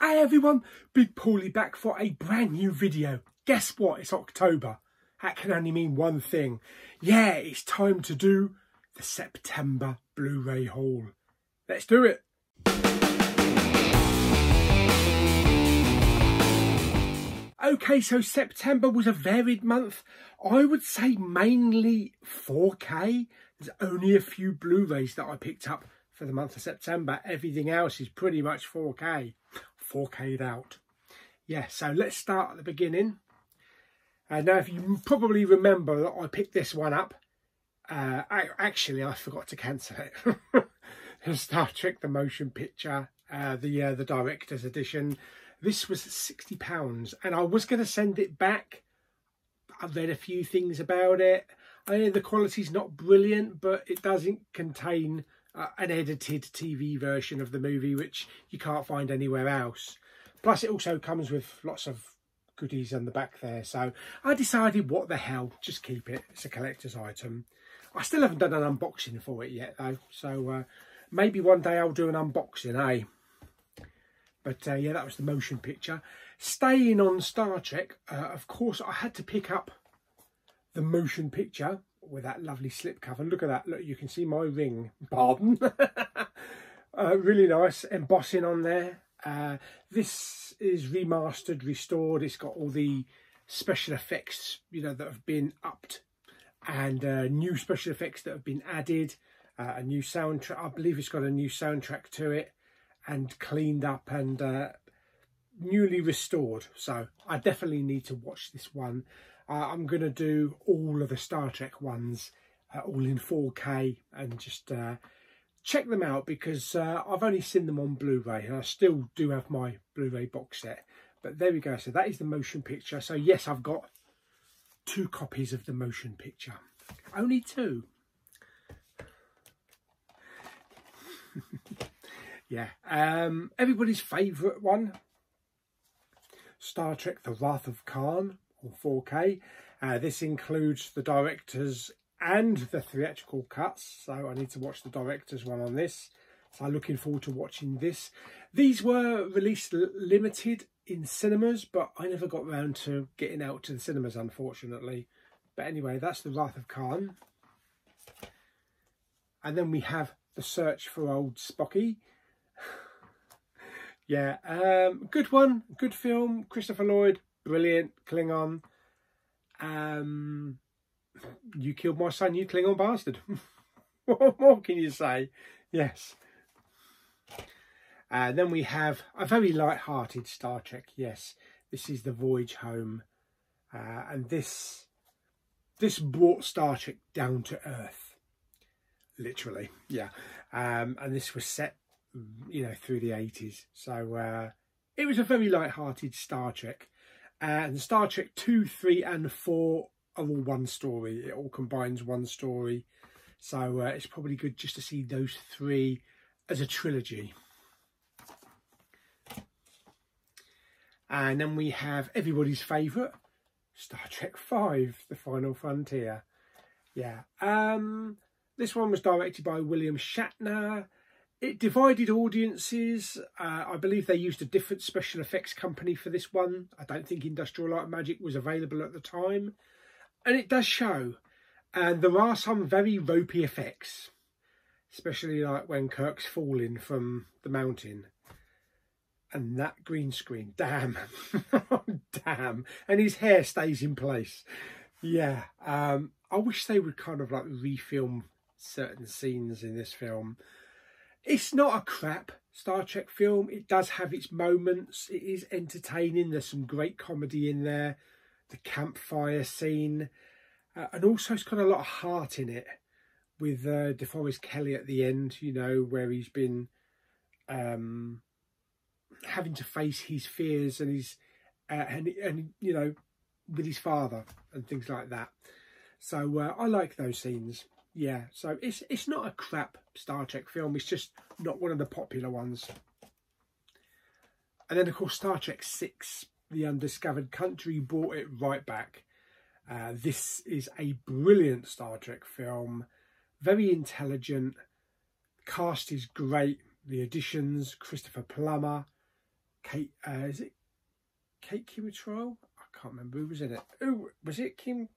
Hey everyone, Big Pauly back for a brand new video. Guess what? It's October. That can only mean one thing. Yeah, it's time to do the September Blu-ray haul. Let's do it. Okay, so September was a varied month. I would say mainly 4K. There's only a few Blu-rays that I picked up for the month of September. Everything else is pretty much 4K. 4K'd out. Yeah, so let's start at the beginning. Now, if you probably remember that I picked this one up. Actually, I forgot to cancel it. Star Trek the Motion Picture, the Director's Edition. This was £60 and I was going to send it back. I've read a few things about it. I know the quality's not brilliant, but it doesn't contain an edited TV version of the movie, which you can't find anywhere else. Plus, it also comes with lots of goodies on the back there. So I decided, what the hell, just keep it. It's a collector's item. I still haven't done an unboxing for it yet, though. So maybe one day I'll do an unboxing, eh? But yeah, that was the motion picture. Staying on Star Trek, of course, I had to pick up the motion picture with that lovely slipcover. Look at that. Look, you can see my ring. Pardon. Really nice embossing on there. This is remastered, restored. It's got all the special effects, you know, that have been upped, and new special effects that have been added. A new soundtrack. I believe it's got a new soundtrack to it, and cleaned up and newly restored. So I definitely need to watch this one. I'm going to do all of the Star Trek ones all in 4K and just check them out, because I've only seen them on Blu-ray and I still do have my Blu-ray box set. But there we go. So that is the motion picture. So yes, I've got 2 copies of the motion picture. Only 2. Yeah, everybody's favourite one, Star Trek The Wrath of Khan on 4K. This includes the director's and the theatrical cuts, so I need to watch the director's one on this. So I'm looking forward to watching this. These were released limited in cinemas, but I never got around to getting out to the cinemas, unfortunately. But anyway, that's The Wrath of Khan. And then we have The Search for Old Spocky. Yeah, good one, good film. Christopher Lloyd, brilliant. Klingon. You killed my son, you Klingon bastard. What more can you say? Yes. Then we have a very light-hearted Star Trek. Yes, this is the Voyage Home, and this brought Star Trek down to earth, literally. Yeah, and this was set, you know, through the 80s. So it was a very light-hearted Star Trek. And Star Trek 2, 3 and 4 are all one story. It all combines one story. So it's probably good just to see those 3 as a trilogy. And then we have everybody's favourite, Star Trek 5, The Final Frontier. Yeah. This one was directed by William Shatner. It divided audiences. I believe they used a different special effects company for this one. I don't think Industrial Light and Magic was available at the time. And it does show. And there are some very ropey effects, especially like when Kirk's falling from the mountain. And that green screen, damn. Damn. And his hair stays in place. Yeah. I wish they would kind of like refilm certain scenes in this film. It's not a crap Star Trek film. It does have its moments. It is entertaining. There's some great comedy in there. The campfire scene. And also it's got a lot of heart in it. With DeForest Kelley at the end, you know, where he's been having to face his fears and his and you know, with his father and things like that. So I like those scenes. Yeah, so it's not a crap Star Trek film. It's just not one of the popular ones. And then, of course, Star Trek 6, The Undiscovered Country, brought it right back. This is a brilliant Star Trek film. Very intelligent. Cast is great. The additions, Christopher Plummer, Kate, is it Kate Control? I can't remember who was in it. Who was it? Kim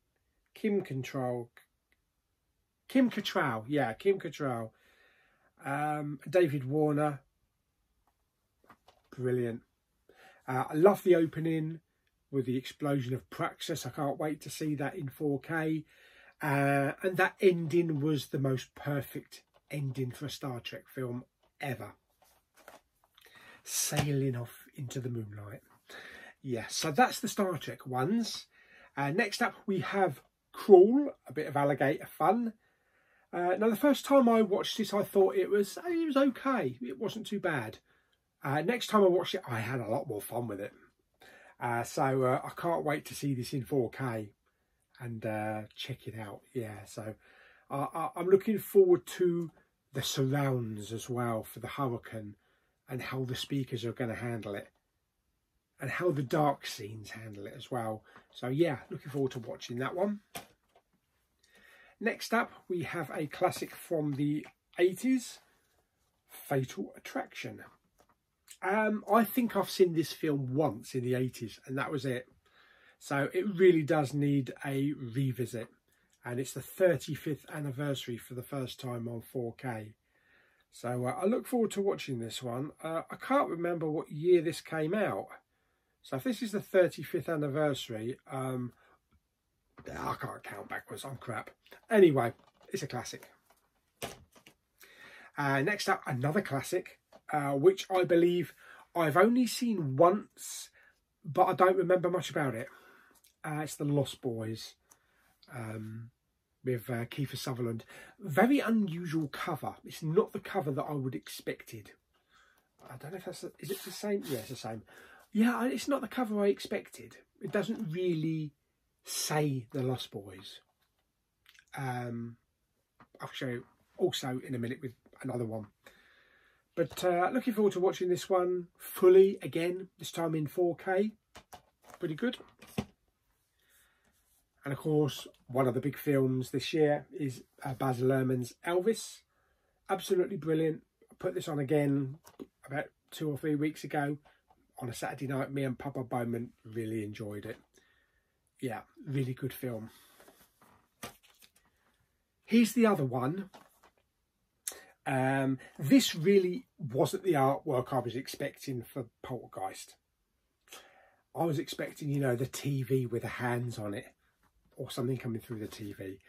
Control. Kim Cattrall, yeah, Kim Cattrall. David Warner, brilliant. I love the opening with the explosion of Praxis. I can't wait to see that in 4K. And that ending was the most perfect ending for a Star Trek film ever. Sailing off into the moonlight. Yeah, so that's the Star Trek ones. Next up we have Crawl, a bit of alligator fun. Now, the first time I watched this, I thought it was okay. It wasn't too bad. Next time I watched it, I had a lot more fun with it. So I can't wait to see this in 4K and check it out. Yeah, so I'm looking forward to the surrounds as well for the Hurricane and how the speakers are going to handle it and how the dark scenes handle it as well. So yeah, looking forward to watching that one. Next up, we have a classic from the 80s, Fatal Attraction. I think I've seen this film once in the 80s, and that was it. So it really does need a revisit. And it's the 35th anniversary for the first time on 4K. So I look forward to watching this one. I can't remember what year this came out. So if this is the 35th anniversary, I can't count backwards, I'm crap. Anyway, it's a classic. Next up, another classic, which I believe I've only seen once, but I don't remember much about it. It's The Lost Boys, with Kiefer Sutherland. Very unusual cover. It's not the cover that I would expected. I don't know if that's... Is it the same? Yeah, it's the same. Yeah, it's not the cover I expected. It doesn't really say The Lost Boys. I'll show you also in a minute with another one. But looking forward to watching this one fully again, this time in 4K. Pretty good. And of course, one of the big films this year is Baz Luhrmann's Elvis. Absolutely brilliant. I put this on again about 2 or 3 weeks ago on a Saturday night. Me and Papa Bowman really enjoyed it. Yeah, really good film. Here's the other one. This really wasn't the artwork I was expecting for Poltergeist. I was expecting, you know, the TV with the hands on it or something coming through the TV.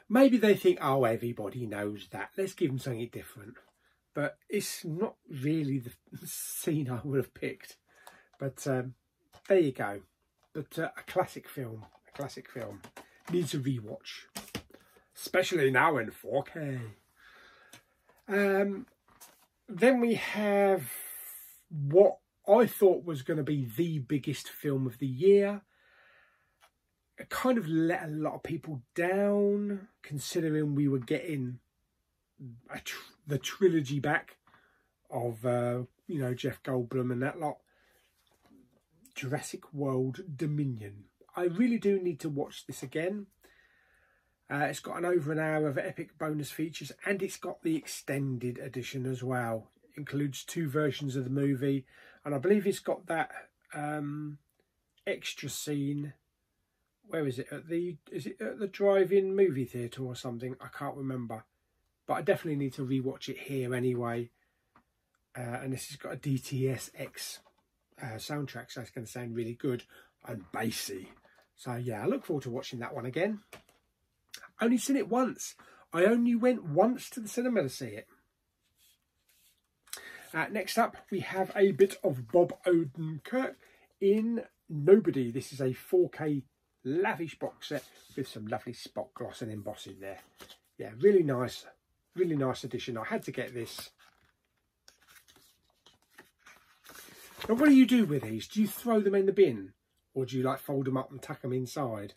Maybe they think, oh, everybody knows that. Let's give them something different. But it's not really the scene I would have picked. But there you go. But a classic film. A classic film. Needs a rewatch. Especially now in 4K. Then we have what I thought was going to be the biggest film of the year. It kind of let a lot of people down, considering we were getting the trilogy back of, you know, Jeff Goldblum and that lot. Jurassic World Dominion. I really do need to watch this again. It's got over an hour of epic bonus features, and it's got the extended edition as well. It includes 2 versions of the movie, and I believe it's got that extra scene. Where is it? Is it at the drive-in movie theatre or something? I can't remember, but I definitely need to rewatch it here anyway. And this has got a DTS-X soundtrack, so it's going to sound really good and bassy. So yeah, I look forward to watching that one again. Only seen it once. I only went once to the cinema to see it. Next up, we have a bit of Bob Odenkirk in Nobody. This is a 4K lavish box set with some lovely spot gloss and embossing there. Yeah, really nice edition. I had to get this. Now, what do you do with these? Do you throw them in the bin, or do you like fold them up and tuck them inside?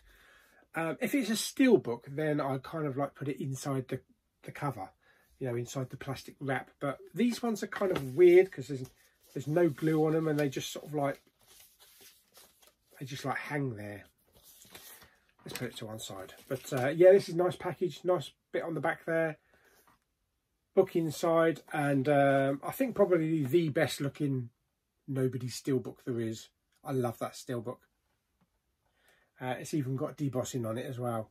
If it's a Steelbook, then I kind of like put it inside the cover, you know, inside the plastic wrap. But these ones are kind of weird because there's no glue on them, and they just sort of like, hang there. Let's put it to one side. But yeah, this is a nice package, nice bit on the back there. Book inside, and I think probably the best looking Nobody Steelbook there is. I love that Steelbook. It's even got debossing on it as well.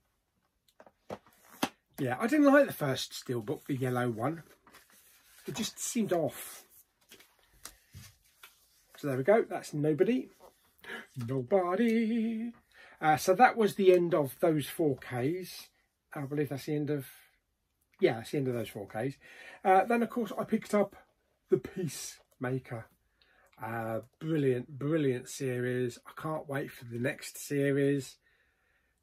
Yeah, I didn't like the first Steelbook, the yellow one. It just seemed off. So there we go. That's Nobody. Nobody. So that was the end of those 4Ks. I believe that's the end of... Yeah, that's the end of those 4Ks. Then, of course, I picked up the Peacemaker. Brilliant series. I can't wait for the next series.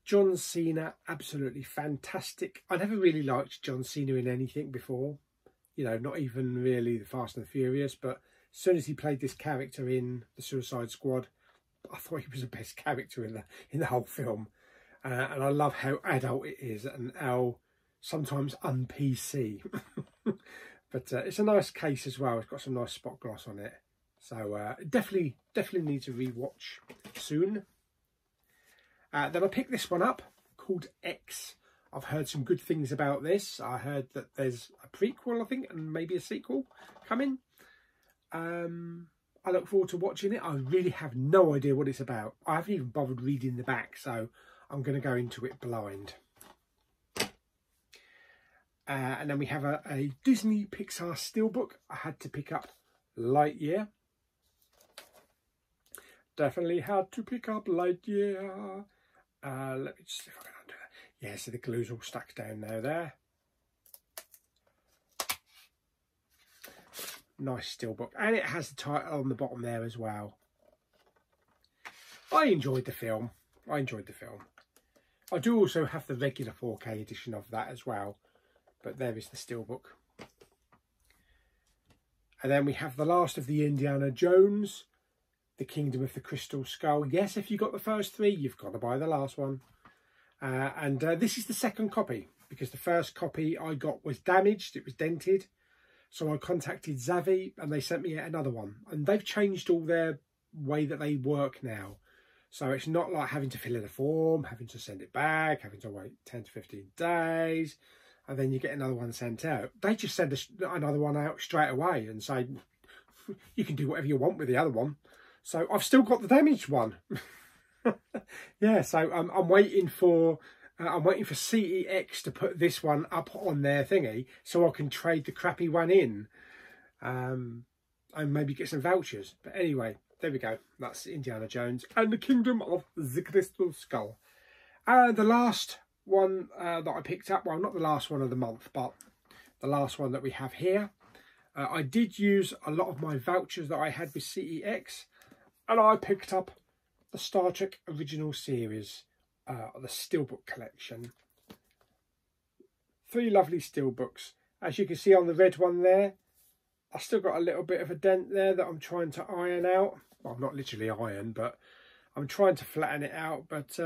John Cena, absolutely fantastic. I never really liked John Cena in anything before. You know, not even really the Fast and the Furious. But as soon as he played this character in the Suicide Squad, I thought he was the best character in the whole film. And I love how adult it is and how sometimes un-PC. But it's a nice case as well. It's got some nice spot gloss on it. So definitely need to rewatch soon. Then I picked this one up called X. I've heard some good things about this. I heard that there's a prequel, I think, and maybe a sequel coming. I look forward to watching it. I really have no idea what it's about. I haven't even bothered reading the back, so I'm going to go into it blind. And then we have a Disney Pixar Steelbook. I had to pick up Lightyear. Definitely had to pick up Lightyear. Let me just see if I can undo that. Yeah, so the glue's all stuck down now there. Nice Steelbook. And it has the title on the bottom there as well. I enjoyed the film. I do also have the regular 4K edition of that as well. But there is the Steelbook. And then we have the last of the Indiana Jones, The Kingdom of the Crystal Skull. Yes, if you got the first 3, you've got to buy the last one. And this is the second copy, because the first copy I got was damaged. It was dented. So I contacted Zavi and they sent me another one. And they've changed all their way that they work now. So it's not like having to fill in a form, having to send it back, having to wait 10 to 15 days. And then you get another one sent out. They just send another one out straight away and say, you can do whatever you want with the other one. So I've still got the damaged one. Yeah, so I'm waiting for CEX to put this one up on their thingy so I can trade the crappy one in and maybe get some vouchers. But anyway, there we go. That's Indiana Jones and the Kingdom of the Crystal Skull. The last one that I picked up, well, not the last one of the month, but the last one that we have here. I did use a lot of my vouchers that I had with CEX, and I picked up the Star Trek Original Series, the Steelbook collection. 3 lovely Steelbooks. As you can see on the red one there, I've still got a little bit of a dent there that I'm trying to iron out. Well, not literally iron, but I'm trying to flatten it out. But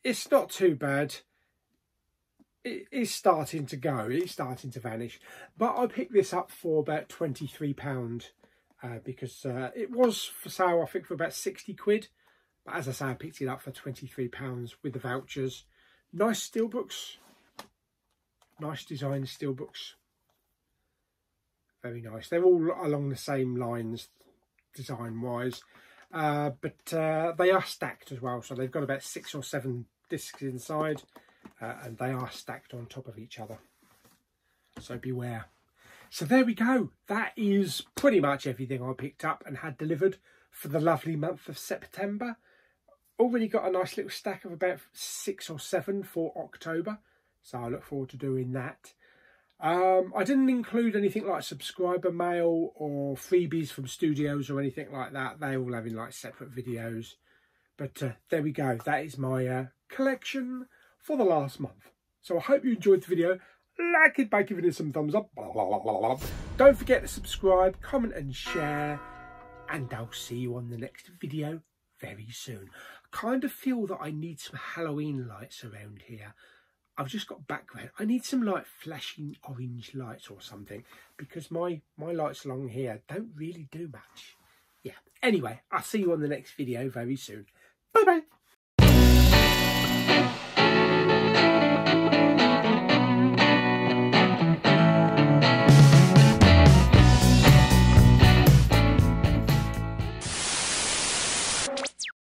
it's not too bad. It is starting to go. It's starting to vanish. But I picked this up for about £23 because it was for sale, I think, for about 60 quid. But as I say, I picked it up for £23 with the vouchers. Nice Steelbooks. Nice design Steelbooks. Very nice. They're all along the same lines design-wise. But they are stacked as well. So they've got about 6 or 7 discs inside. And they are stacked on top of each other. So beware. So there we go. That is pretty much everything I picked up and had delivered for the lovely month of September. Already got a nice little stack of about 6 or 7 for October. So I look forward to doing that. I didn't include anything like subscriber mail or freebies from studios or anything like that. They all have in like separate videos. But there we go. That is my collection for the last month. So I hope you enjoyed the video. Like it by giving it some thumbs up. Blah, blah, blah, blah, blah. Don't forget to subscribe, comment and share. And I'll see you on the next video very soon. I kind of feel that I need some Halloween lights around here. I've just got background. I need some like flashing orange lights or something, because my lights along here don't really do much. Yeah. Anyway, I'll see you on the next video very soon. Bye bye.